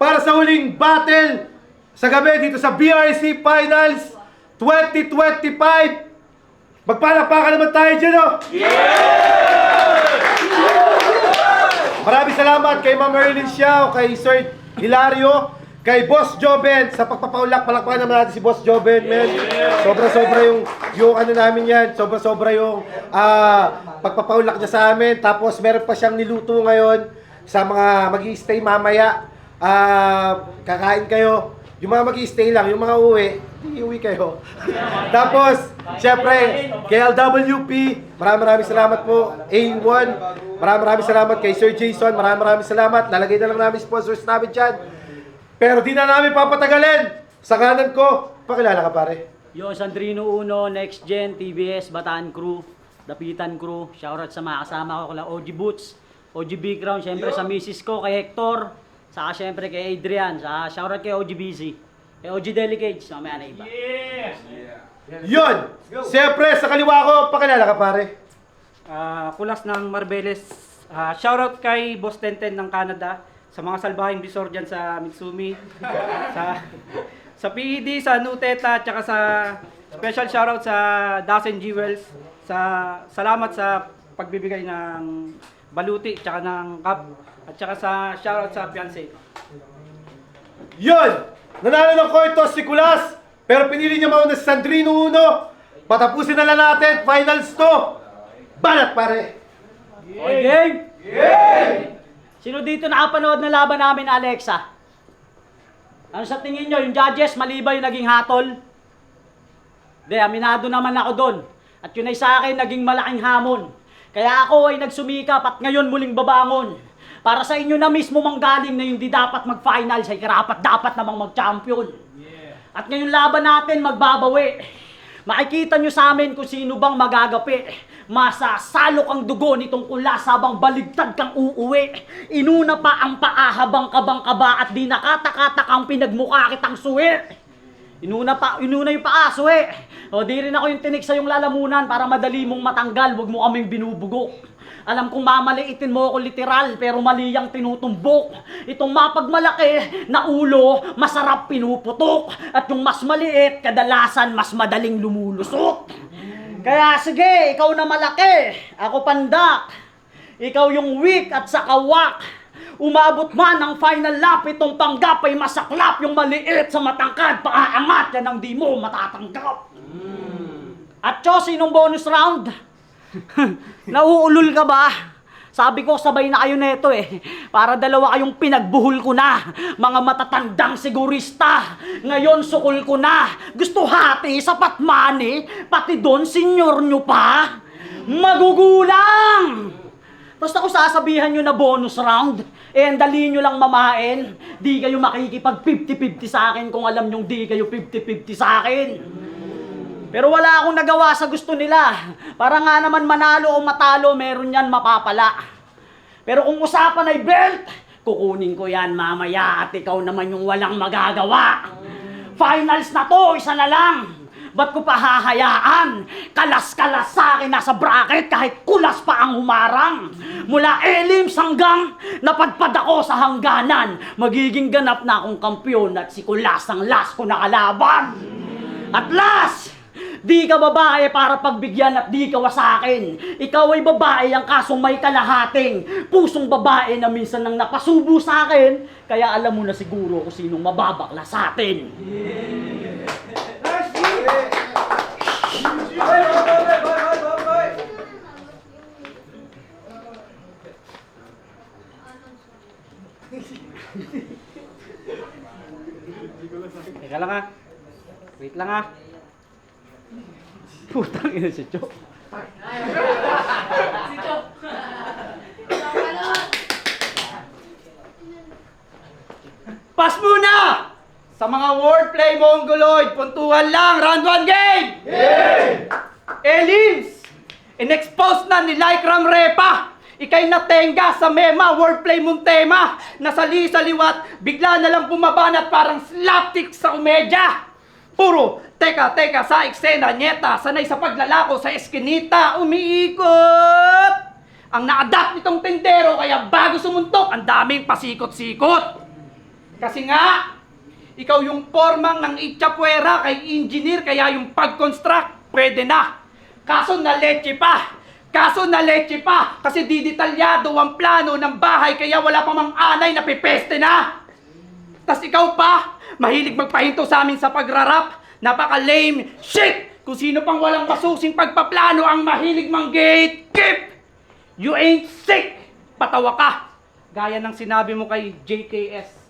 para sa huling battle sa gabi dito sa BRC Finals 2025. Magpalakpakan naman tayo dyan, oh! Maraming salamat kay Ma'am Erlyn Xiao, kay Sir Hilario, kay Boss Joben sa pagpapaulak. Palakpakan naman natin si Boss Joben, man. Sobra-sobra yung ano namin yan. Sobra-sobra yung pagpapaulak niya sa amin. Tapos meron pa siyang niluto ngayon sa mga mag-i-stay mamaya. Kakain kayo. Yung mga mag-i-stay lang, yung mga uwi kayo. Tapos, syempre, KLWP, maraming salamat po. A1, maraming salamat kay Sir Jason, maraming salamat. Lalagay na lang namin sponsors namin dyan. Pero di na namin papatagalin. Sa kanan ko, pakilala ka pare. Yo, Sandrino Uno, Next Gen, TBS, Bataan Crew, Dapitan Crew. Shoutout sa mga kasama ko, kala OG Boots, OG Big Round, syempre sa misis ko, kay Hector, saka syempre kay Adrian, saka shoutout kay OG Busy, kay OG Delicage, mamaya na iba. Yes! Yun! Siyempre, sa kaliwa ko, pakilala ka pare. Kulas ng Marbeles. Shoutout kay Boss Tenten ng Canada, sa mga salbahing bisor dyan sa Mitsumi, sa PED, sa Nuteta, tsaka sa special shoutout sa Dazen Jewels. Salamat sa pagbibigay ng baluti, tsaka ng cup, at tsaka sa shoutout sa fiancé. Yun! Nanalo ng Coitos si Kulas, pero pinili niya mauna si Sandrino Uno. Patapusin na lang natin, finals to. Balat pare! Okay, game! Game! Sino dito nakapanood ng laban namin, Alexa? Ano sa tingin nyo, yung judges, mali ba yung naging hatol? Hindi, aminado naman ako doon. At yun ay sa akin, naging malaking hamon. Kaya ako ay nagsumikap at ngayon muling babangon. Para sa inyo na mismo manggaling na hindi dapat mag-finals ay karapat dapat namang mag-champion. At ngayon laban natin magbabawi. Makikita nyo sa amin kung sino bang magagapi. Masasalo kang dugo nitong kulas habang baligtad kang uuwi. Inuna pa ang paa habang kabang-kaba at di nakatakatak ang pinagmukha kitang suwi. Inuna yung paa, suwi. O di rin ako yung tinik sa yung lalamunan para madali mong matanggal, wag mo kaming binubugo. Alam kong mamaliitin mo ako literal, pero mali ang tinutumbok. Itong mapagmalaki na ulo, masarap pinuputok. At yung mas maliit, kadalasan mas madaling lumulusot. Kaya sige, ikaw na malaki, ako pandak. Ikaw yung weak at sakawak. Umabot man ang final lap, itong panggap ay masaklap. Yung maliit sa matangkad, paaangat, yan ang di mo matatanggap. At Cho, sinong bonus round? Nauulol ka ba? Sabi ko, sabay na kayo neto eh. Para dalawa kayong pinagbuhol ko na. Mga matatandang sigurista. Ngayon, sukol ko na. Gusto hati, sapat money. Pati doon, senyor nyo pa. Magugulang! Basta ko sasabihan nyo na bonus round. Eh, ang dali nyo lang mamain. Di kayo makikipag 50-50 sa akin kung alam nyong di kayo 50-50 sa akin. Pero wala akong nagawa sa gusto nila. Para nga naman manalo o matalo, meron yan mapapala. Pero kung usapan ay belt, kukunin ko yan mamaya at ikaw naman yung walang magagawa. Finals na to, isa na lang. Ba't ko pa hahayaan? Kalas-kalas sa akin nasa bracket kahit kulas pa ang humarang. Mula elims hanggang napadpad ako sa hangganan. Magiging ganap na akong kampyon at si kulas ang last ko na kalaban. At last! Di ka babae para pagbigyan at di ka wasakin. Ikaw ay babae ang kasong may kalahating. Pusong babae na minsan nang napasubo sa akin. Kaya alam mo na siguro kung sinong mababakla sa atin. Teka lang ha. Wait lang ha. Putang ina si Cho. Pass muna! Sa mga wordplay mongoloid, puntuhan lang, round 1 game! Elims! In-expose na ni Lycram Repa! Ikay natenga sa mema, wordplay mong tema! Nasali sa liwat, bigla na lang bumabanat parang slapstick sa komedya! Puro, teka, sa eksena, nyeta, sanay sa paglalako sa eskinita, umiikot! Ang na-adapt nitong tendero, kaya bago sumuntok, ang daming pasikot-sikot! Kasi nga, ikaw yung formang ng itchapuera kay engineer, kaya yung pag-construct, pwede na. Kaso na leche pa. Kasi didetalyado ang plano ng bahay, kaya wala pa mang anay na pipeste na. Tas ikaw pa, mahilig magpahinto sa amin sa pagrarap. Napaka-lame shit! Kung sino pang walang masusing pagpaplano ang mahilig mang gatekeep. You ain't sick! Patawa ka. Gaya ng sinabi mo kay JKS.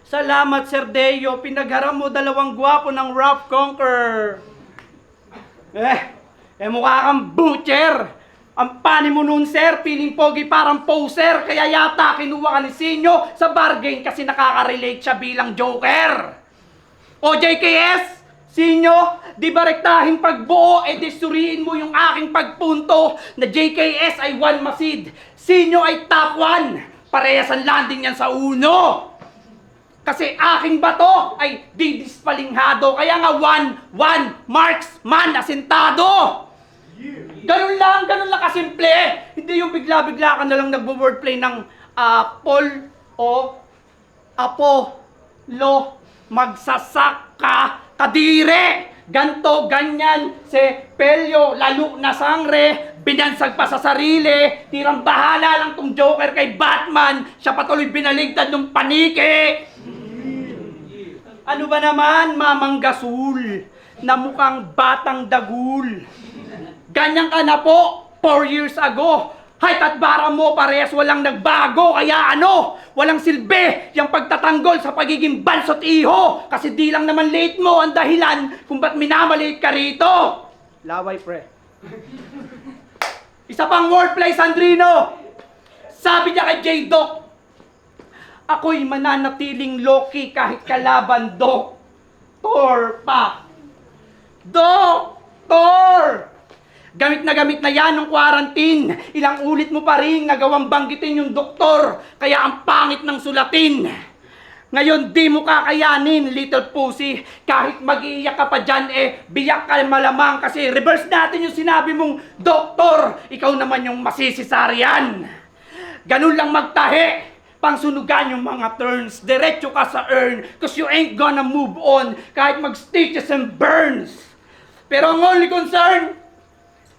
Salamat, Sir Deo. Pinagharap mo dalawang gwapo ng Rap Conquer. Mukha kang butcher. Ang pani mo nun, sir, feeling pogi parang poser. Kaya yata kinuha ka ni Sinyo sa bargain kasi nakaka-relate siya bilang joker. O JKS, Sinyo, di ba rektahin pagbuo, suriin mo yung aking pagpunto na JKS ay 1 masid. Sinyo ay top 1. Parehas ang landing yan sa uno. Kasi aking bato ay didispalinghado. Kaya nga 1-1 marksman asintado. Ganun lang kasimple. Hindi yung bigla-bigla ka na lang nagbo-wordplay ng Apol o Apollo magsasaka kadire. Ganto, ganyan, sepelyo, lalo na sangre, binansag pa sa sarili, tirang bahala lang tong Joker kay Batman, siya patuloy binaligtad ng paniki. Ano ba naman, Mamang Gasul, na mukhang batang dagul? Ganyan ka na po, 4 years ago. Height at bara mo parehas walang nagbago, kaya ano? Walang silbi yung pagtatanggol sa pagiging bansot iho. Kasi di lang naman late mo ang dahilan kung ba't minamaliit ka rito. Laway, pre. Isa pang wordplay, Sandrino. Sabi niya kay J-Doc, ako'y mananatiling low-key kahit kalaban, Doktor pa. Doktor! Gamit na yan ng quarantine. Ilang ulit mo pa rin nagawang banggitin yung doktor. Kaya ang pangit ng sulatin. Ngayon di mo kakayanin, little pussy. Kahit mag-iiyak ka pa dyan, biyak ka malamang. Kasi reverse natin yung sinabi mong doktor. Ikaw naman yung masisisaryan. Ganun lang magtahi. Pangsunugan yung mga turns. Diretso ka sa earn. Cause you ain't gonna move on. Kahit mag-stitches and burns. Pero ang only concern,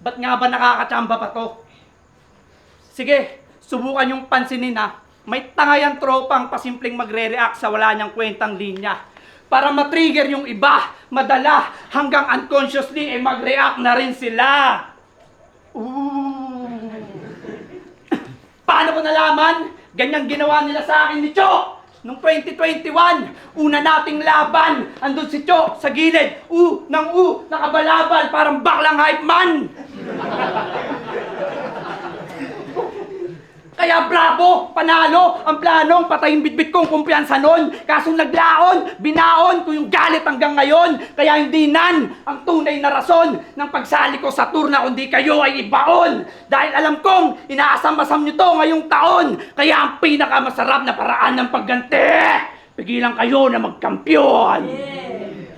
ba't nga ba nakakachamba pa to? Sige, subukan yung pansinin ha. May tangayang tropang pasimpleng magre-react sa wala niyang kwentang linya. Para matrigger yung iba, madala, hanggang unconsciously mag-react na rin sila. Paano ko nalaman? Ganyan ginawa nila sa akin ni Cho. Noong 2021, una nating laban, andun si Cho sa gilid, nakabalabal, parang baklang hype man. Kaya bravo, panalo, ang planong patayin bitbit kong kumpiyansa nun. Kaso naglaon, binaon ko yung galit hanggang ngayon. Kaya hindi nan ang tunay na rason ng pagsali ko sa tour na kundi kayo ay ibaon. Dahil alam kong inaasam-asam nyo to ngayong taon. Kaya ang pinakamasarap na paraan ng pagganti, pigilan kayo na magkampiyon.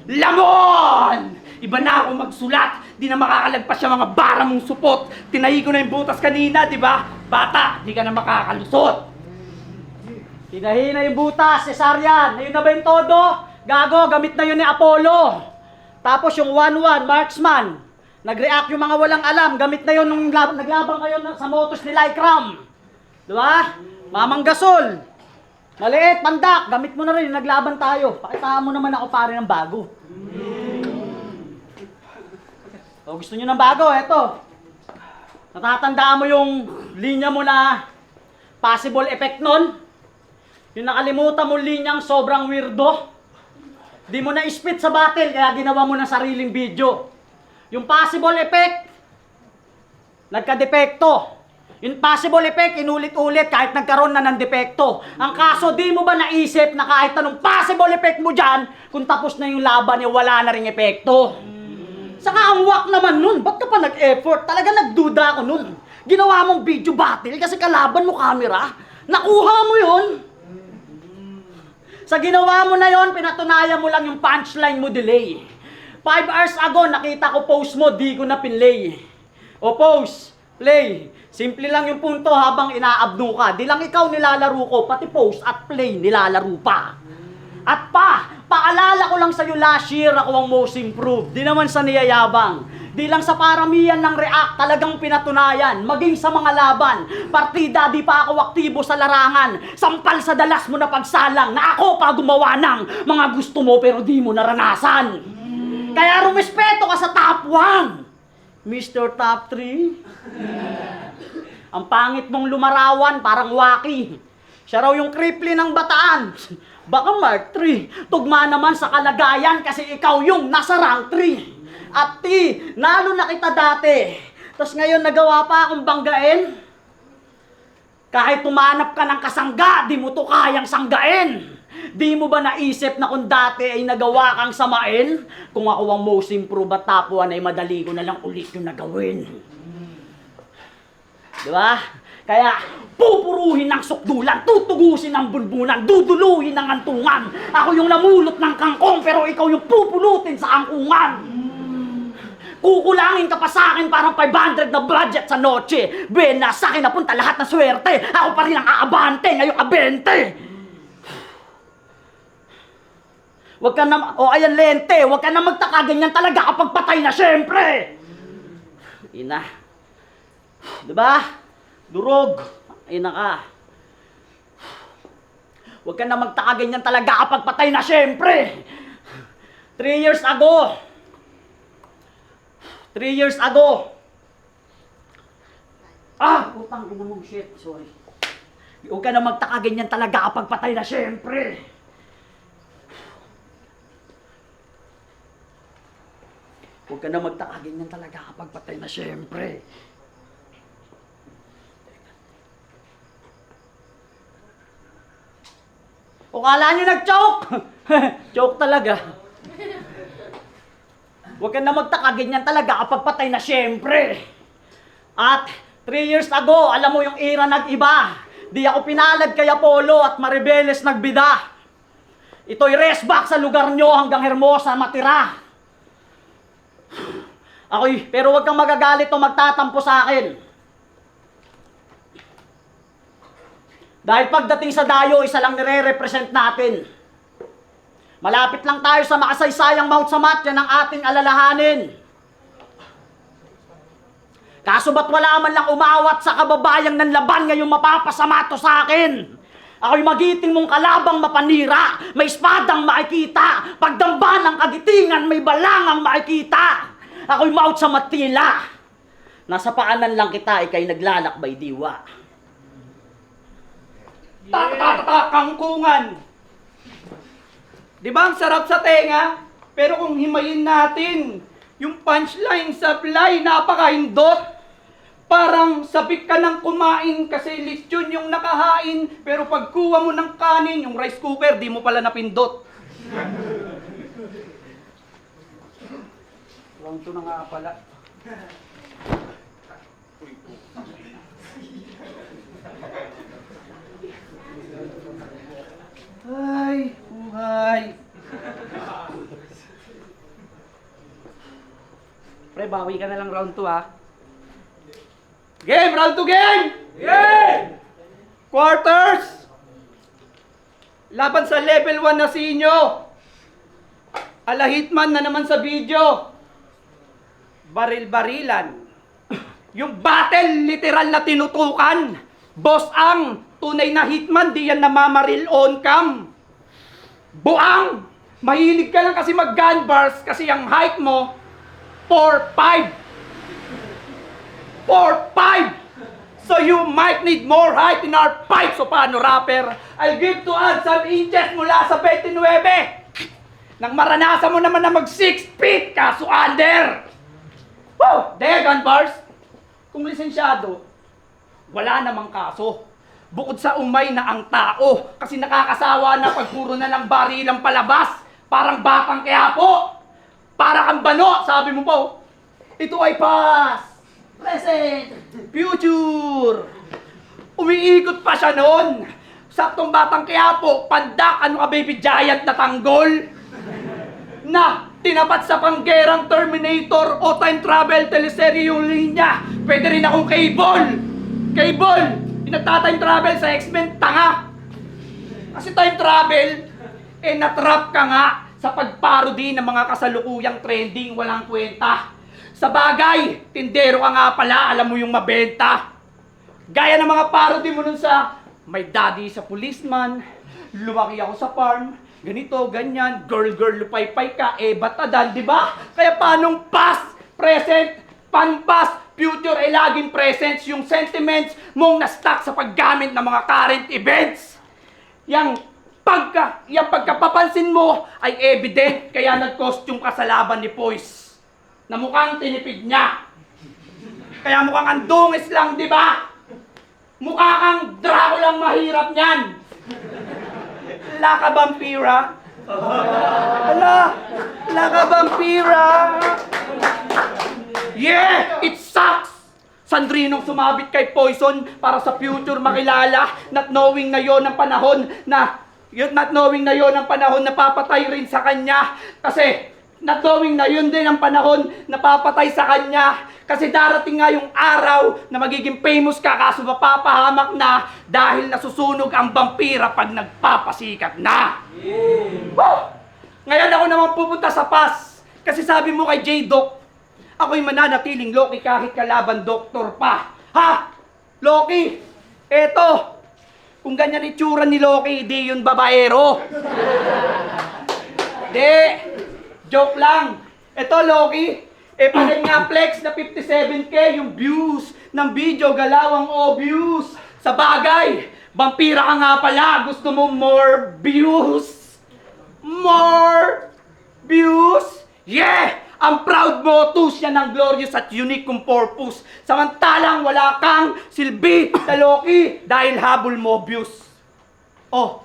Lamon! Iba na ako magsulat, di na makakalagpas yung mga bara mong supot. Tinahi ko na yung butas kanina, di ba? Bata, di ka na makakalusot. Tinahi na yung butas, Cesarian. Ayun na ba yung todo? Gago, gamit na yun ni Apollo. Tapos yung 1-1, marksman. Nag-react yung mga walang alam. Gamit na yun nung naglabang kayo sa motos ni Lycram. Di ba? Mamang Gasol. Maliit, pandak. Gamit mo na rin, naglaban tayo. Pakita mo naman ako pare ng bago. O gusto nyo ng bago, eto. Natatandaan mo yung linya mo na possible effect nun? Yung nakalimutan mo linyang sobrang weirdo? Di mo na spit sa battle, kaya ginawa mo ng sariling video. Yung possible effect, nagka-depekto. Yung possible effect, inulit-ulit kahit nagkaroon na ng depekto. Ang kaso, di mo ba naisip na kahit anong possible effect mo dyan, kung tapos na yung laban, wala na ring epekto? Saka ang wak naman nun, ba't ka pa nag-effort? Talaga nagduda ako nun. Ginawa mong video battle kasi kalaban mo camera. Nakuha mo yun. Sa ginawa mo na yon, pinatunayan mo lang yung punchline mo delay. 5 hours ago, nakita ko post mo, di ko na pinlay. O post, play. Simple lang yung punto habang inaabno ka. Di lang ikaw nilalaro ko, pati post at play nilalaro pa. At paalala ko lang sa'yo last year ako ang most improved. Di naman sa niyayabang. Di lang sa paramihan ng react talagang pinatunayan. Maging sa mga laban. Partida di pa ako aktibo sa larangan. Sampal sa dalas mo na pagsalang na ako pa gumawa ng mga gusto mo pero di mo naranasan. Kaya rumespeto ka sa top 1. Mr. Top 3. Ang pangit mong lumarawan, parang waki. Siya raw yung kripli ng Bataan. Baka Mark 3. Tugma naman sa kalagayan kasi ikaw yung nasa rank 3. At nalo na kita dati. Tapos ngayon nagawa pa akong banggain. Kahit tumanap ka ng kasangga, di mo to kayang sanggain. Di mo ba naisip na kung dati ay nagawa kang samain? Kung ako ang most improved at top 1 ay madali ko na lang ulit yung nagawin. Diba? Kaya, pupuruhin ng sukdulan, tutugusin ng bulbunan, duduluhin ng antungan. Ako yung namulot ng kangkong, pero ikaw yung pupulutin sa angkungan. Kukulangin ka pa sa akin parang 500 na budget sa noche. Bena, sa akin napunta lahat ng swerte. Ako pa rin ang aabante, ngayong abente. Huwag ka na, ayan lente, huwag ka na magtaka, ganyan talaga kapag patay na syempre. Ina. Diba? Durog. Ina ka. Huwag ka na magtaka, ganyan talaga kapag patay na syempre. 3 years ago. Putang ina mong shit, sorry. Huwag ka na magtaka, ganyan talaga kapag patay na syempre. Huwag ka na magtaka, ganyan talaga kapag patay na syempre. O kala nyo nag-choke? Choke talaga. Huwag ka na magtaka, ganyan talaga kapag patay na syempre. At 3 years ago, alam mo yung era nag-iba. Di ako pinalad kay Apollo at Maribeles nagbida. Ito'y rest back sa lugar nyo hanggang Hermosa matira. Pero huwag kang magagalit o magtatampo sa akin. Dahil pagdating sa dayo, isa lang nire-represent natin. Malapit lang tayo sa makasaysayang Mount Samat, yan ang ating alalahanin. Kaso ba't wala man lang umawat sa kababayang nanlaban ngayong mapapasama to sa akin? Ako'y magiting mong kalabang mapanira, may espadang makikita, pagdamba ng kagitingan may balangang makikita. Ako'y maut sa matila, nasa paanan lang kita, ika'y naglalakbay diwa. Kangkungan. Di ba ang sarap sa tenga? Pero kung himayin natin, yung punchline sa fly, napakahindot. Parang sabik ka ng kumain kasi lechon yung nakahain, pero pagkuha mo ng kanin, yung rice cooker, di mo pala napindot. Round 2 na nga pala. Ay, buhay. Pre, bawi ka na lang round 2 ha. Game! Round 2 game! Game! Quarters! Laban sa level 1 na sinyo. Ala Hitman na naman sa video. Baril-barilan. Yung battle, literal na tinutukan. Boss ang tunay na hitman, di yan namamaril on cam. Buang! Mahilig ka lang kasi mag-gun bars kasi ang height mo, 4'5". 4'5". So you might need more height in our fight. So paano rapper? I'll give to add some inches mula sa 29. Nang maranasan mo naman na mag 6 feet, kaso under. Woo! There, gun bars. Kung lisensyado, wala namang kaso. Bukod sa umay na ang tao. Kasi nakakasawa na pag puro na lang barilang palabas. Parang batang Quiapo. Para kang bano, sabi mo po. Ito ay past, present, future. Umiikot pa siya noon. Saktong batang Quiapo, pandak, ano ka baby giant na tanggol. Na tinapat sa panggerang Terminator o time travel teleserye yung linya. Pwede rin akong Cable. Pinagta-time travel sa X-Men, tanga. Kasi time travel, natrap ka nga sa pagparody ng mga kasalukuyang trending walang kwenta. Sa bagay, tindero ka nga pala, alam mo yung mabenta. Gaya ng mga parody mo nun sa may daddy sa policeman, lumaki ako sa farm, ganito, ganyan, girl, lupay-pay ka, batadan, di ba? Kaya paanong past, present, pan-past, future ay laging present yung sentiments mong na-stuck sa paggamit ng mga current events. Yang pagkapapansin mo ay evident, kaya nag-costume ka sa laban ni Poise na mukhang tinipid niya. Kaya mukhang andungis lang, di ba? Mukha kang Draculang mahirap niyan. Laka Vampira. Laka Vampira. Yeah, it sucks. Sandrinong sumabit kay Poison para sa future makilala, not knowing na yon ang panahon na papatay rin sa kanya. Kasi not knowing na yun din ang panahon na papatay sa kanya. Kasi darating nga yung araw na magiging famous ka kaso mapapahamak na dahil nasusunog ang vampira pag nagpapasikat na. Woo! Ngayon ako naman pupunta sa PAS. Kasi sabi mo kay J-Doc, ako'y mananatiling Loki kahit kalaban doktor pa. Ha? Loki? Eto, kung ganyan itsura ni Loki, di yun babaero. Di, joke lang. Eto Loki, panay nga flex na 57K yung views ng video, galawang obvious. Sa bagay, vampira ka nga pala, gusto mo more views? More views? Yeah! Ang proud mo, siya ng glorious at unique kong purpose. Samantalang wala kang silbi na Loki dahil habol mo views. Oh.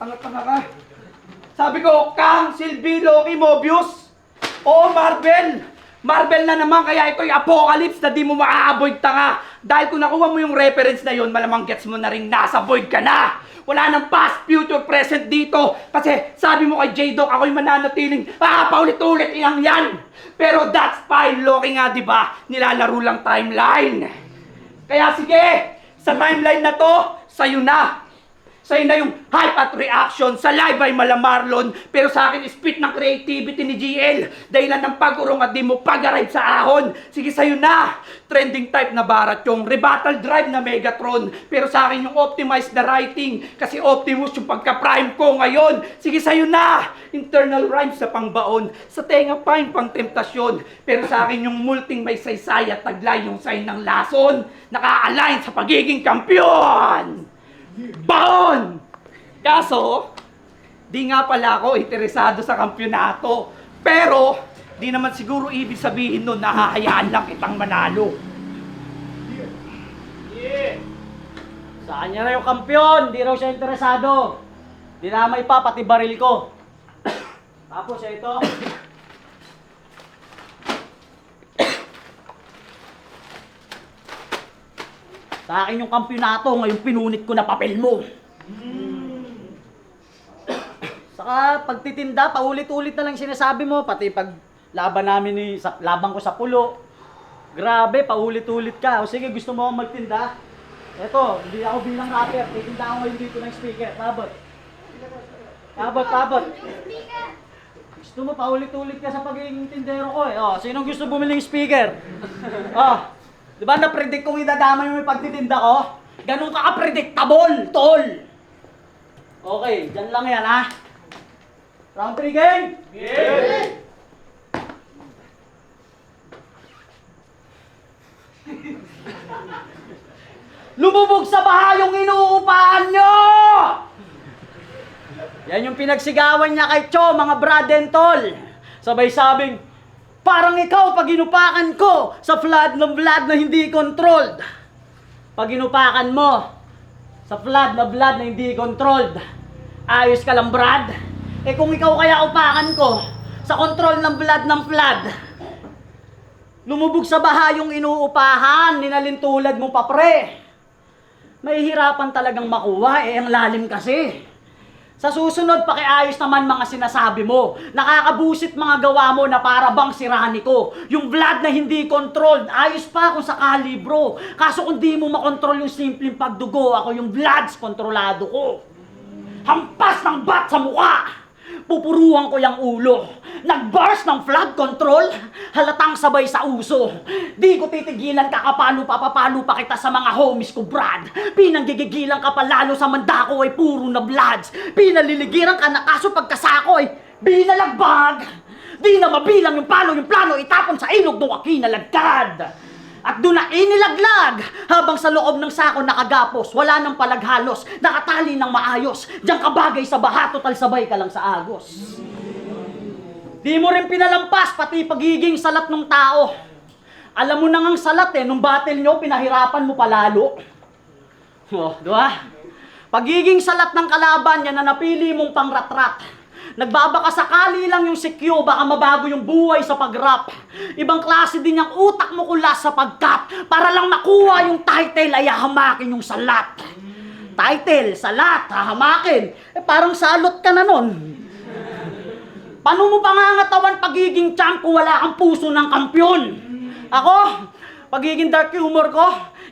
Tanga-tanga ka. Sabi ko, kang silbi Loki mo views. Oo, Marvel. Marvel na naman, kaya ito'y apocalypse na di mo maa-avoid tanga. Dahil kung nakuha mo yung reference na yun, malamang gets mo na rin nasa void ka na. Wala nang past, future, present dito. Kasi sabi mo kay J-Doc, ako'y mananatiling, paulit-ulit iyang yan. Pero that's fine, Loki nga, di ba? Nilalaro lang timeline. Kaya sige, sa timeline na to, sa'yo na. Sa'yo na yung hype at reaction. Sa live ay malamarlon. Pero sa akin, spit ng creativity ni GL. Dahilan ng pag-urong at di mo pag-arrive sa ahon. Sige, sa'yo na. Trending type na Baratyong. Rebuttal drive na Megatron. Pero sa akin yung optimized na writing. Kasi Optimus yung pagka-prime ko ngayon. Sige, sa'yo na. Internal rhymes sa pangbaon. Sa tenga pine pang temptasyon. Pero sa akin yung multing may saysay at taglay yung sign ng lason. Naka-align sa pagiging kampiyon. Baon! Kaso, di nga pala ako interesado sa kampyonato. Pero, di naman siguro ibig sabihin nun na hahayaan lang kitang manalo. Sa kanya na yung kampyon, di raw siya interesado. Dinamay pa, pati baril ko. Tapos ito. Sa akin yung kampyonato, ngayon pinunit ko na papel mo. Saka pagtitinda, paulit-ulit na lang sinasabi mo, pati pag laban namin laban ko sa pulo. Grabe, paulit-ulit ka. O sige, gusto mo akong magtinda? Eto, hindi ako bilang rapper, titinda ako ngayon dito ng speaker. Tabot. Gusto mo paulit-ulit ka sa pagiging tindero ko eh. O, sinong gusto bumili ng speaker? O. Diba na-predict kong idadamay mo yung pagtitinda ko? Ganun ka ka-predictable, tol! Okay, dyan lang yan, ha? Round 3 game? Game! Lumubog sa baha yung inuupahan nyo! Yan yung pinagsigawan niya kay Cho, mga brad and tol. Sabay sabing, parang ikaw pag inupakan ko sa flood ng blood na hindi controlled. Pag inupakan mo sa flood na blood na hindi controlled, ayos ka lang, Brad. Eh kung ikaw kaya upakan ko sa control ng flood, lumubog sa baha yung inuupahan, ninalintulad mo pa, pre. Mahihirapan talagang makuha, ang lalim kasi. Sa susunod, pakiayos naman mga sinasabi mo. Nakakabusit mga gawa mo na para bang sirani ko. Yung blood na hindi controlled, ayos pa kung sakali, bro. Kaso kung di mo makontrol yung simpleng pagdugo, ako yung bloods kontrolado ko. Hampas ng bat sa mukha! Pupuruan ko yung ulo. Nag-burst ng flood control. Halatang sabay sa uso. Di ko titigilan ka kapalo pa kita sa mga homies ko, Brad. Pinanggigigilan ka pa lalo sa mandako ay puro na bloods. Pinaliligiran ka na kaso pagkasako ay binalagbag. Di na mabilang yung palo, yung plano itapon sa ilog nung akinalagkad. At doon na inilaglag habang sa loob ng sako nakagapos. Wala nang palaghalos, nakatali ng maayos. Diyan ka bagay sa baha, total sabay ka lang sa agos. Di mo rin pinalampas pati pagiging salat ng tao. Alam mo na ngang salat nung battle nyo, pinahirapan mo palalo. Oh, diba? Pagiging salat ng kalaban, yan na napili mong pangratrat. Nagbabaka sakali lang yung CQ, baka mabago yung buhay sa pag-rap. Ibang klase din yung utak mo kulas sa pag-cap. Para lang makuha yung title ay hahamakin yung salat. Title, salat, hahamakin. Parang salot ka na nun. Paano mo pangangatawan pagiging champ kung wala kang puso ng kampyon? Ako, pagiging dark humor ko,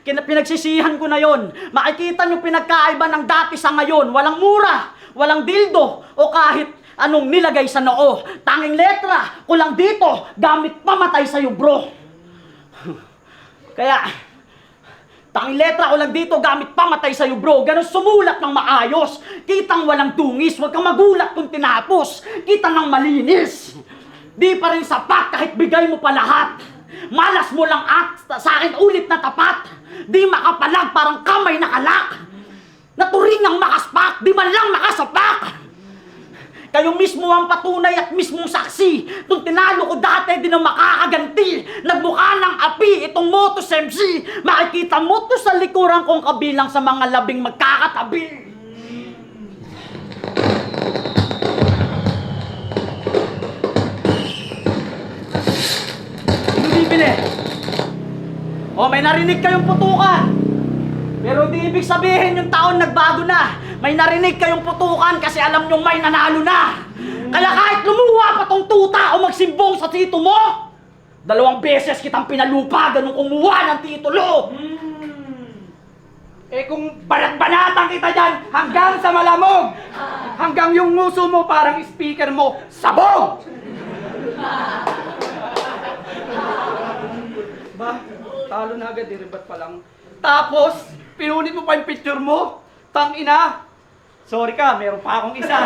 pinagsisihan ko na yon. Makikita nyo pinagkaiba ng dati sa ngayon. Walang mura, walang dildo, o kahit anong nilagay sa noo. Tanging letra, kulang dito, gamit pamatay sa'yo, bro. Kaya, tanging letra, kulang dito, gamit pamatay sa'yo, bro. Ganun sumulat ng maayos. Kitang walang tungis, huwag kang magulat kung tinapos. Kitang ng malinis. Di pa rin sapat kahit bigay mo pa lahat. Malas mo lang at sa akin ulit na tapat. Di makapalag, parang kamay na kalak. Naturing ang makaspak, di man lang makasapak. Kayo mismo ang patunay at mismong saksi. Nung tinalo ko dati, di na makakaganti. Nagmukha ng api itong Motos MC. Makikita mo to sa likuran kong kabilang sa mga labing magkakatabi. Hindi bibili. O, may narinig kayong putukan. Pero di ibig sabihin yung taon nagbago na. May narinig kayong putukan kasi alam nyong may nanalo na. Kaya kahit lumuwa pa tong tuta o magsimbong sa tito mo, 2 beses kitang pinalupagan nung kumuha ng titulo. Eh kung banat-banatan kita dyan hanggang sa malamog, hanggang yung nguso mo parang speaker mo, sabog! Ba, talo na agad, diribat pa lang. Tapos, pinunit mo pa yung picture mo, tang ina. Sorry ka, meron pa akong isa.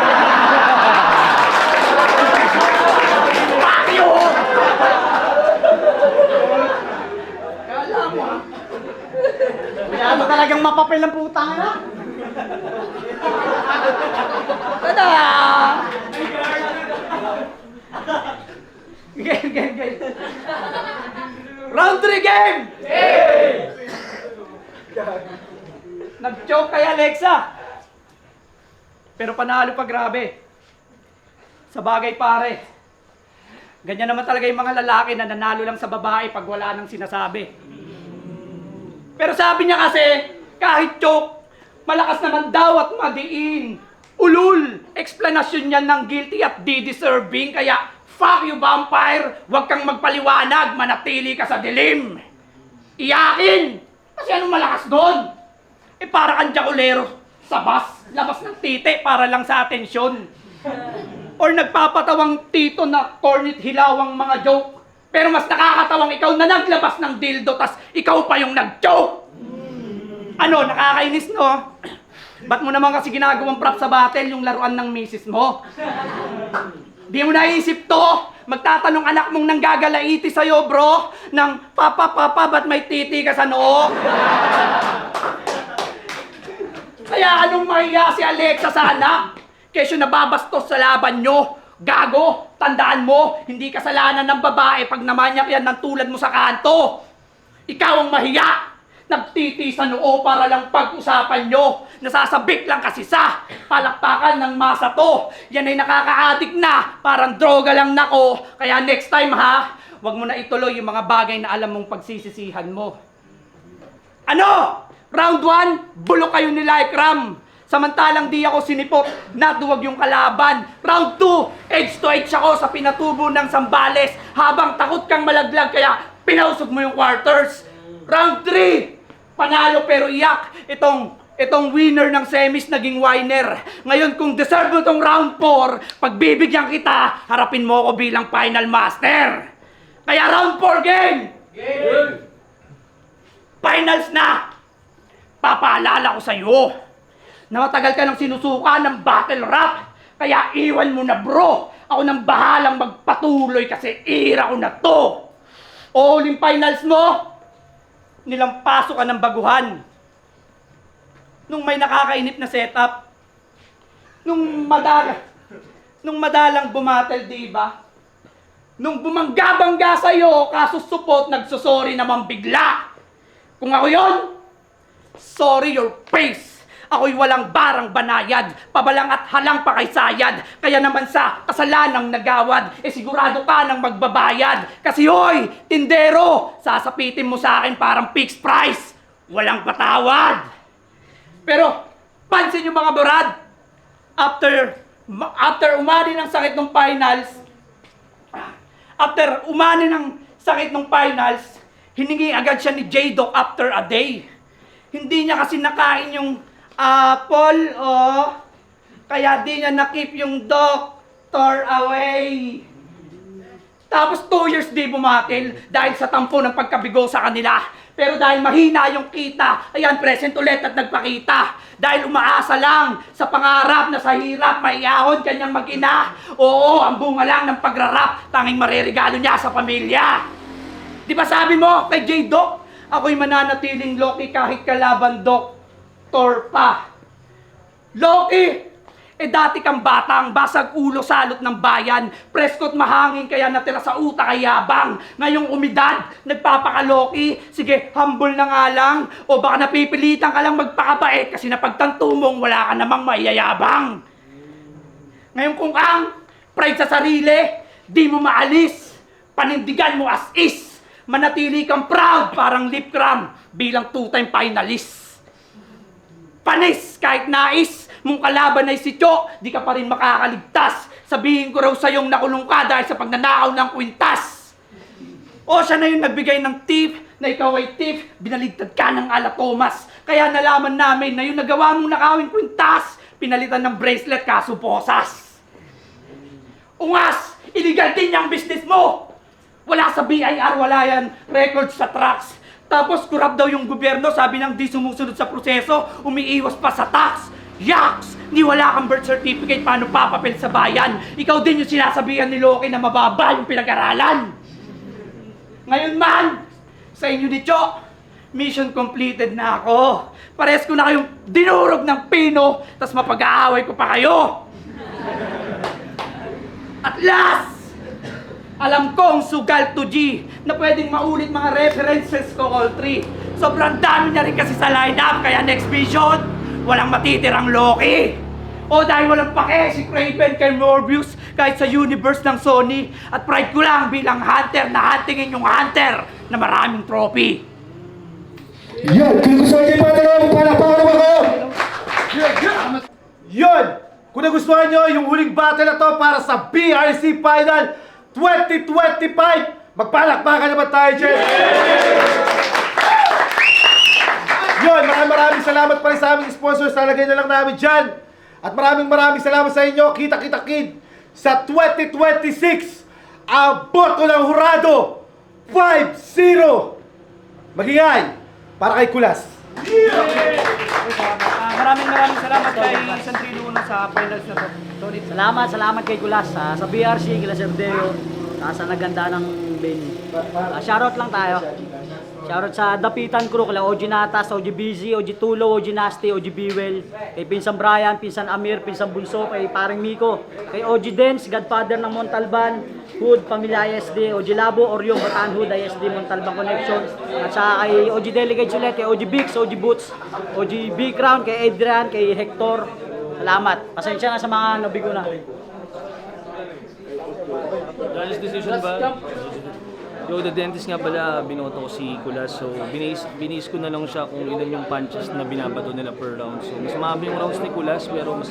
Pakyo! Kala mo ha? Kaya mo talagang mapapil ang putang na. Tada! Game. Round 3 game! Nag-choke kay Alexa. Pero panalo pa grabe. Sa bagay pare. Ganyan naman talaga yung mga lalaki na nanalo lang sa babae pag wala nang sinasabi. Pero sabi niya kasi, kahit choke, malakas naman daw at madiin. Ulul! Explanation niyan ng guilty at di-deserving. Kaya, fuck you vampire! Huwag kang magpaliwanag, manatili ka sa dilim. Iyakin! Kasi anong malakas doon? Eh para kang jakulero sa bus, labas ng tite para lang sa atensyon. Or nagpapatawang tito na cornet hilawang mga joke. Pero mas nakakatawang ikaw na naglabas ng dildo tas ikaw pa yung nag-joke. Ano, nakakainis no? Ba't mo naman kasi ginagawang prop sa battle yung laruan ng misis mo? Di mo naisip to? Magtatanong anak mong nanggagalaiti sa'yo, bro, ng papa, ba't may titi ka sa noo? Kaya anong mahiya si Alexa sa anak? Kesyo nababastos sa laban nyo. Gago, tandaan mo, hindi kasalanan ng babae pag namanyak yan ng tulad mo sa kanto. Ikaw ang mahiya. Nagtiti sa noo para lang pag-usapan nyo. Nasasabik lang kasi sa palakpakan ng masa to. Yan ay nakaka-addict na. Parang droga lang nako. Kaya next time ha, wag mo na ituloy yung mga bagay na alam mong pagsisisihan mo. Ano? Round 1, bulok kayo ni Like Ram. Samantalang di ako sinipot, naduwag yung kalaban. Round 2, edge to edge ako sa pinatubo ng Sambales. Habang takot kang malaglag kaya pinausog mo yung quarters. Round 3, panalo pero iyak. Itong Itong winner ng semis naging winner. Ngayon kung deserve mo itong round 4, pagbibigyan kita, harapin mo ako bilang final master. Kaya round 4 game! Finals na! Papaalala ko sa iyo na matagal ka nang sinusuka ng battle rap. Kaya iwan mo na bro. Ako nang bahalang magpatuloy kasi ira ko na to. O huling finals mo, nilampaso ka ng baguhan. Nung may nakakainip na setup, nung madalang bumatel, di ba? Nung bumangga-bangga sa'yo, kaso supot, nagsusori naman bigla. Kung ako yon, sorry your face. Ako'y walang barang banayad, pabalang at halang pa kay sayad. Kaya naman sa kasalanang nagawad, sigurado ka nang magbabayad. Kasi hoy, tindero, sasapitin mo sa akin parang fixed price. Walang patawad. Pero, pansin nyo mga burad, after umani ng sakit ng finals, hiningi agad siya ni J-Doc after a day. Hindi niya kasi nakain yung apple, kaya di niya nakip yung doctor away. Tapos 2 years di bumatil dahil sa tampo ng pagkabigo sa kanila. Pero dahil mahina yung kita, ayan, present ulit at nagpakita. Dahil umaasa lang sa pangarap na sa hirap, maiahon kanyang mag-ina. Oo, ang bunga lang ng pagrarap, tanging mareregalo niya sa pamilya. Di ba sabi mo kay J-Doc, ako'y mananatiling Loki kahit kalaban doktor pa. Loki! Dati kang batang, basag ulo salot ng bayan. Presko't mahangin kaya natira sa utak ay yabang. Ngayong umidad, nagpapakaloki. Sige, humble na nga lang. O baka napipilitan ka lang magpakabait kasi napagtanto mong wala ka namang maiyayabang. Ngayon kung ang pride sa sarili, di mo maalis. Panindigan mo as is. Manatili kang proud parang lip cram bilang 2-time finalist. Panis kahit nais mong kalaban ay si Cho, di ka pa rin makakaligtas. Sabihin ko raw sa'yong nakulong ka dahil sa pagnanakaw ng kwintas. O siya na yung nagbigay ng tip, na ikaw ay tip, binaligtad ka ng ala Thomas. Kaya nalaman namin na yung nagawa mong nakawing kwintas, pinalitan ng bracelet kaso posas. Ungas, illegal din yung business mo. Wala sa BIR, wala yan records sa tracks. Tapos kurap daw yung gobyerno, sabi nang di sumusunod sa proseso, umiiwas pa sa tax. Yaks! Ni wala kang birth certificate, paano papapel sa bayan? Ikaw din yung sinasabihan ni Loki na mababa yung pinag-aralan. Ngayon man, sa inyo ni Cho, mission completed na ako. Pares ko na kayong dinurog ng pino, tas mapag-aaway ko pa kayo. At last, alam ko ang sugal to G na pwedeng maulit mga references ko all three. Sobrang dami niya rin kasi sa lineup, kaya next mission, walang matitirang Loki. O dahil walang pake si Kraven kay Morbius kahit sa universe ng Sony. At pride ko lang bilang hunter na huntingin yung hunter na maraming trophy. Yun! Kung gusto nyo yung mga palakpakan naman ko! Yun! Kung nagustuhan nyo yung huling battle na to para sa BRC Final 2025, magpalakpakan naman tayo dyan! Yun! Maraming salamat pa rin sa aming sponsors. Talagay na lang namin dyan. At maraming salamat sa inyo. Kita-kita kid sa 2026. Ang boto ng hurado 5-0. Magingay para kay Kulas. Maraming salamat kay Sandrino Uno sa finals na to. Solid. Salamat kay Kulas, sa BRC, kila Sir Deo, sa naganda ng venue. Shoutout lang tayo. Shoutout sa Dapitan Crew, kila OG Natas, OG Busy, OG Tulo, OG Nasty, OG Bewell, kay Pinsan Brian, Pinsan Amir, Pinsan Bunso, kay Paring Miko, kay OG Dens, Godfather ng Montalban, Hood, Pamilya ISD, OG Labo, Oryong, Bataan Hood, ISD, Montalban Connection, at saka kay OG Delegate ulit, kay OG Bix, OG Boots, OG B Crown, kay Adrian, kay Hector. Salamat. Pasensya na sa mga nabigo na. Honest decision ba? Yo, the dentist nga pala, binoto ko si Kulas. So, binis ko na lang siya kung ilan yung punches na binabato nila per round. So, mas mahaba yung rounds ni Kulas, pero mas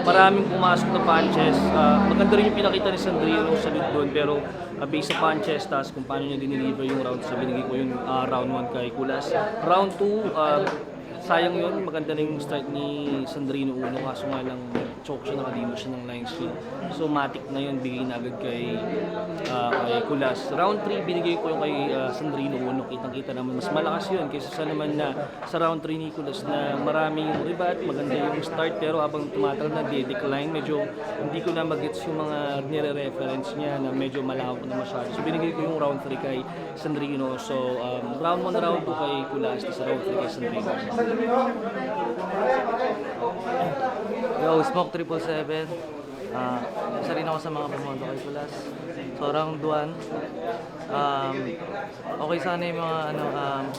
maraming pumasok na punches. Maganda rin yung pinakita ni Sandrino sa lead doon, pero based sa punches, tapos kung paano niya diniliver yung rounds, so binigay ko yung round 1 kay Kulas. Round 2, sayang yun, maganda na yung start ni Sandrino Uno, kaso nga lang choke siya, nakadimo siya ng line split. So matic na yun, bigay na agad kay Kulas. Round 3, binigay ko yung kay Sandrino Uno, kitang-kita naman mas malakas yun kaysa sa naman na sa round 3 ni Kulas na maraming ribat, maganda yung start, pero habang tumatagal na decline, medyo hindi ko na mag-gets yung mga nire-reference niya na medyo malawak na masyado. So binigay ko yung round 3 kay Sandrino. So round 1 round 2 kay Kulas, tapos round 3 kay Sandrino. Yo, Smoke 777. Isa rin ako sa mga bumoto kay Kulas. So round 1, okay sana yung mga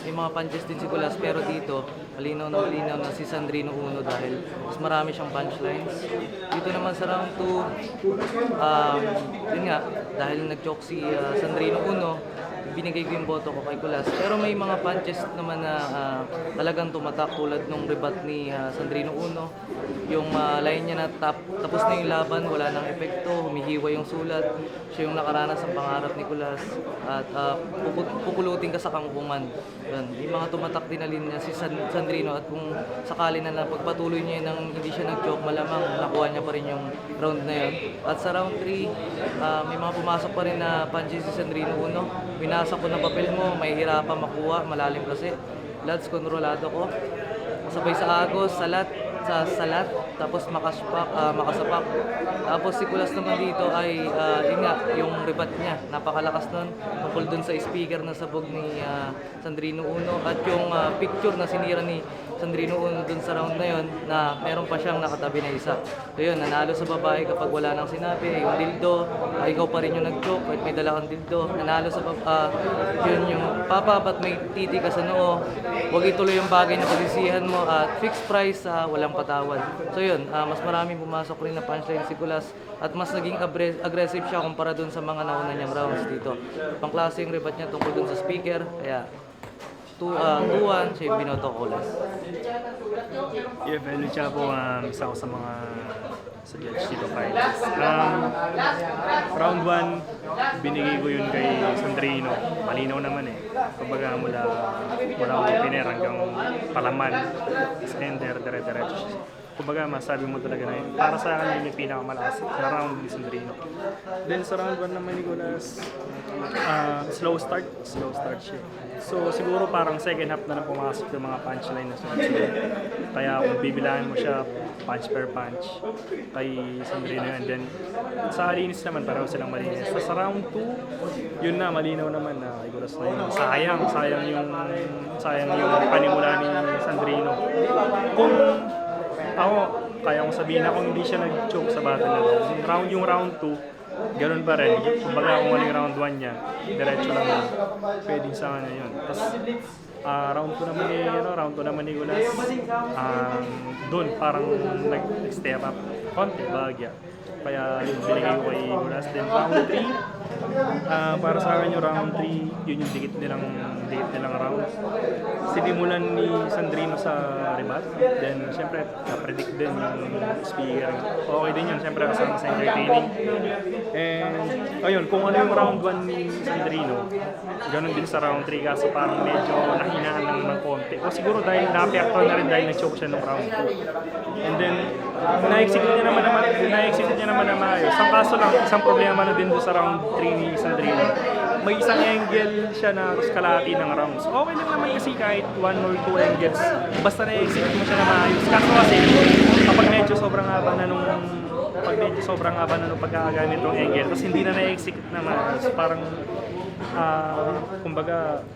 yung mga punches din si Kulas, pero dito malinaw na si Sandrino Uno dahil mas marami siyang punchlines. Dito naman sa round 2, yun nga, dahil nag-choke si Sandrino Uno, binigay ko yung boto ko kay Kulas. Pero may mga punches naman na talagang tumatak tulad nung rebat ni Sandrino Uno. Yung line niya na tapos na yung laban, wala nang epekto, humihiwa yung sulat. Siya yung nakaranas ng pangarap ni Kulas at pupulutin ka sa kangkungan. Yan. Yung mga tumatak din na linya si Sandrino, at kung sakali na lang pagpatuloy niya nang hindi siya nag-choke, malamang nakuha niya pa rin yung round na yun. At sa round 3, may mga pumasok pa rin na punches si Sandrino Uno. Binasa ko ng papel mo, may hirapan makuha, malalim kasi. Lads, kontrolado ko. Sabay sa agos, salat, tapos makasapak. Tapos si Kulas naman dito ay, yun nga, yung rebat niya, napakalakas nun. Tungkol dun sa speaker na sabog ni Sandrino Uno, at yung picture na sinira ni Sandrino Uno dun sa round na yun, na meron pa siyang nakatabi na isa. So yun, nanalo sa babae kapag wala nang sinabi, yung dildo, ikaw pa rin yung nag-choke, kahit may dala kang dildo. Nanalo sa yun yung papa, ba't may titi ka sa noo, huwag ituloy yung bagay na pagsisihan mo, at fixed price, walang patawad. So yun, mas maraming pumasok rin na punchline si Kulas, at mas naging aggressive siya kumpara dun sa mga nauna niyang rounds dito. Pangklase yung rebat niya tungkol dun sa speaker, kaya 2-1 siya yung binoto ko Kulas. Yeah, Belu Chabo, isa ko sa mga sa judge dito fight. Round 1, binigay ko yun kay Sandrino. Malinaw naman eh. Kumbaga mula opener hanggang palaman, extender, dire-diretso. Kumbaga masabi mo talaga na yun. Para sa akin yun yung pinakamalakas na round ni Sandrino. Then sa round 1 naman ni Kulas, slow start siya. So siguro parang second half na pumasok yung mga punchline na sunod-sunod. Kaya kung bibilangin mo siya punch per punch kay Sandrino, and then sa linis naman pareho silang malinis. Sa round 2, yun na, malinaw naman na kay Kulas na yun. Sayang yung panimula ni Sandrino. Kung ako, kaya kong sabihin na kung hindi siya nag-choke sa battle na doon. Yung round 2, ganun pa rin. Kumbaga kung ano yung round 1 niya, diretso lang yun. Pwedeng sa kanya yun. Tapos round 2 naman ni Kulas, doon parang nag-step up konti, bagya. Kaya yun, binigay ko kay Kulas. Then round 3, para sa akin yung round 3, yun yung dikit nilang round. Sinimulan ni Sandrino sa rebat. Then syempre, na-predict din yung speaker. Okay din yun, syempre kasama sa entertaining. And ayun, kung ano yung round 1 ni Sandrino, ganun din sa round 3, kaso parang medyo nahinaan lang ng konti. O siguro dahil na-apekto na rin dahil nag-choke siya nung round 2. And then, na-execute niya naman na maayos. Ang kaso lang, isang problema na din doon sa round 3 ni Sandrino. May isang angle siya na kalahati ng rounds. Okay lang naman kasi kahit 1 or 2 angles, basta na-execute mo siya na maayos. Kaso kasi, kapag medyo sobrang haba na nung pagkakagamit ng angle, tapos hindi na na-execute na maayos, parang, kumbaga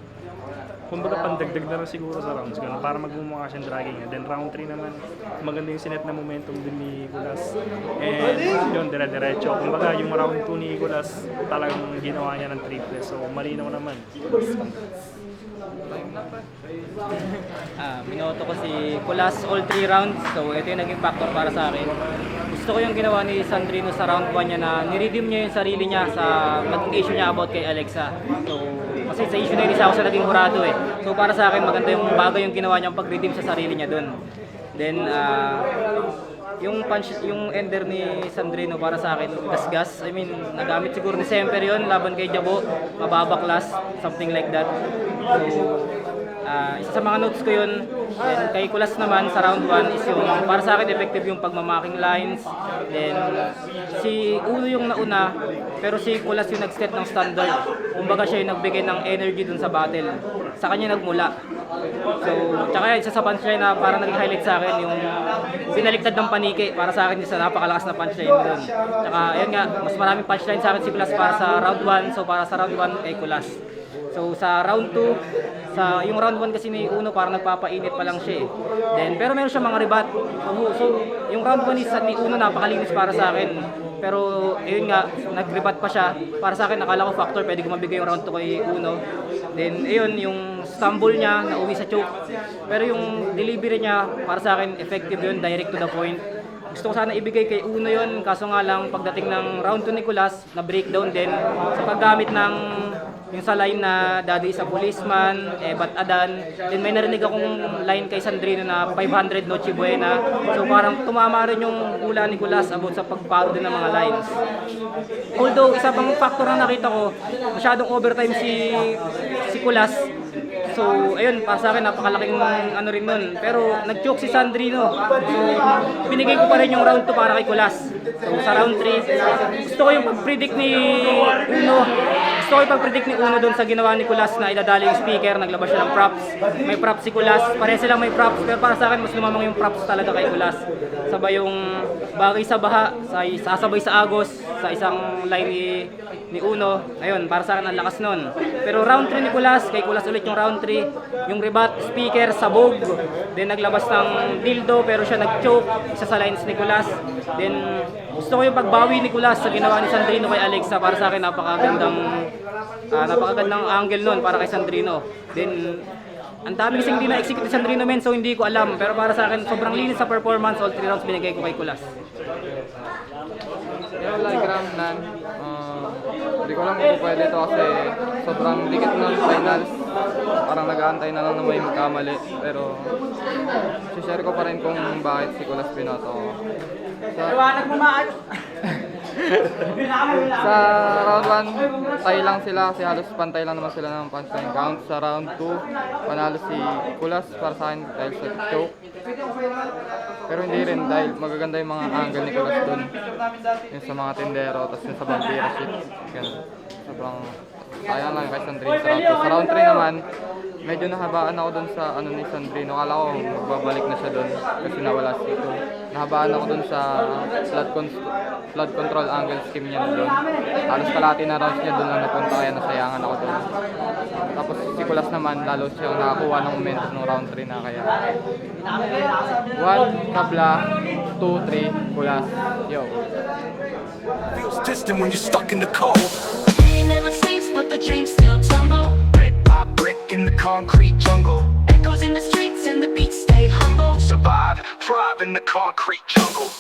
pandagdag na lang siguro sa rounds, ganun, para magmumukha siyang dragging. And then round 3 naman, maganda yung sinet na momentum din ni Kulas. And yun, dire-diretso. Kumbaga yung round 2 ni Kulas, talagang ginawa niya ng triple. So malinaw naman. Binoto ko si Kulas all 3 rounds. So ito yung naging factor para sa akin. Gusto ko yung ginawa ni Sandrino sa round 1 niya na niredeem niya yung sarili niya sa maging issue niya about kay Alexa. So kasi sa issue na yun, isa ako sa naging hurado eh. So para sa akin, maganda yung bagay yung ginawa niyang pag-redeem sa sarili niya dun. Then, yung punch, yung ender ni Sandrino para sa akin, gas-gas. I mean, nagamit siguro ni Semper yun, laban kay Jabo, mababaklas, something like that. So, Isa sa mga notes ko yun. Then kay Kulas naman sa round 1 is yung para sa akin effective yung pagmamaking lines. Then si Uno yung nauna pero si Kulas yung nag-set ng standard. Kumbaga siya yung nagbigay ng energy dun sa battle. Sa kanya nagmula. So, tsaka yan, isa sa punchline na parang naging highlight sa akin yung binaliktad ng paniki. Para sa akin isa napakalakas na punchline dun. Tsaka yun nga, mas maraming punchline sa akin si Kulas para sa round 1. So para sa round 1 kay Kulas. So sa round 2, yung round 1 kasi ni Uno parang nagpapainit pa lang siya eh. Then, pero meron siya mga rebat. So yung round 1 is ni Uno napakalinis para sa akin. Pero ayun nga, nag-rebat pa siya. Para sa akin, nakala ko factor, pwede gumabigay yung round 2 kay Uno. Then ayun, yung stumble niya, nauwi sa choke. Pero yung delivery niya, para sa akin, effective yun, direct to the point. Gusto ko sana ibigay kay Uno yun, kaso nga lang pagdating ng round 2 ni Kulas, na breakdown din sa paggamit ng yung sa line na daddy is a policeman, Bat Adan. Then may narinig akong line kay Sandrino na 500 Noche Buena. So parang tumama rin yung hula ni Kulas about sa pagparo din ng mga lines. Although isa pang factor na nakita ko, masyadong overtime si Kulas. So, ayun, para sa akin, napakalaking ano rin nun. Pero, nag-choke si Sandrino. So, binigay ko pa rin yung round 2 para kay Kulas. So, sa round 3, gusto ko yung pag-predict ni Uno. Gusto ko yung pag-predict ni Uno doon sa ginawa ni Kulas na idadali yung speaker. Naglabas siya ng props. May props si Kulas. Pareha silang may props. Pero para sa akin, mas lumamang yung props talaga kay Kulas. Sabay yung bagay sa baha, sasabay sa agos, sa isang line ni Uno. Ayun, para sa akin, ang lakas nun. Pero round 3 ni Kulas, kay Kulas ulit yung round 3, yung rebat, speaker, sabog, then naglabas ng dildo pero siya nag-choke, isa sa lines ni Kulas. Then gusto ko yung pagbawi ni Kulas sa ginawa ni Sandrino kay Alexa. Para sa akin napakagandang angle nun para kay Sandrino. Then ang dami kasing hindi na-execute ni Sandrino men, so hindi ko alam, pero para sa akin sobrang linis sa performance. All 3 rounds binigay ko kay Kulas. Yung like Ramnan, hindi ko lang kung pwede ito kasi sobrang dikit ng finals. Parang nag-aantay na lang na may magkamali. Pero share ko pa rin kung bakit si Kulas pinoto ko. Iwanag mo maayos. Sa round 1, tie lang sila kasi halos pantay lang naman sila ng punchline count. Sa round 2, panalo si Kulas para sa akin dahil sa choke. Pero hindi rin dahil magaganda yung mga angle ni Kulas dun. Yung sa mga tindero, tapos yung sa vampira shit. Ganun. Sobrang sayang lang kay Sandrino sa round 2. Sa round 3 naman, medyo nahabaan ako dun sa ano ni Sandrino. Kala ko magbabalik na siya dun kasi nawala si Ito. Nahabaan ako dun sa flood control angle scheme niya dun. Halos kalahati na rounds niya dun lang napunta kaya nasayangan ako dun. Tapos si Kulas naman lalo siyang nakakuha ng momentum ng round 3 na kaya 1, Kabla, 2, 3, Kulas. Yo. Feels distant when you're stuck in the cold. He never sleeps, but the dreams still tumble. Brick by brick in the concrete jungle. Echoes in the streets and the beats stay humble. Survive, thrive in the concrete jungle.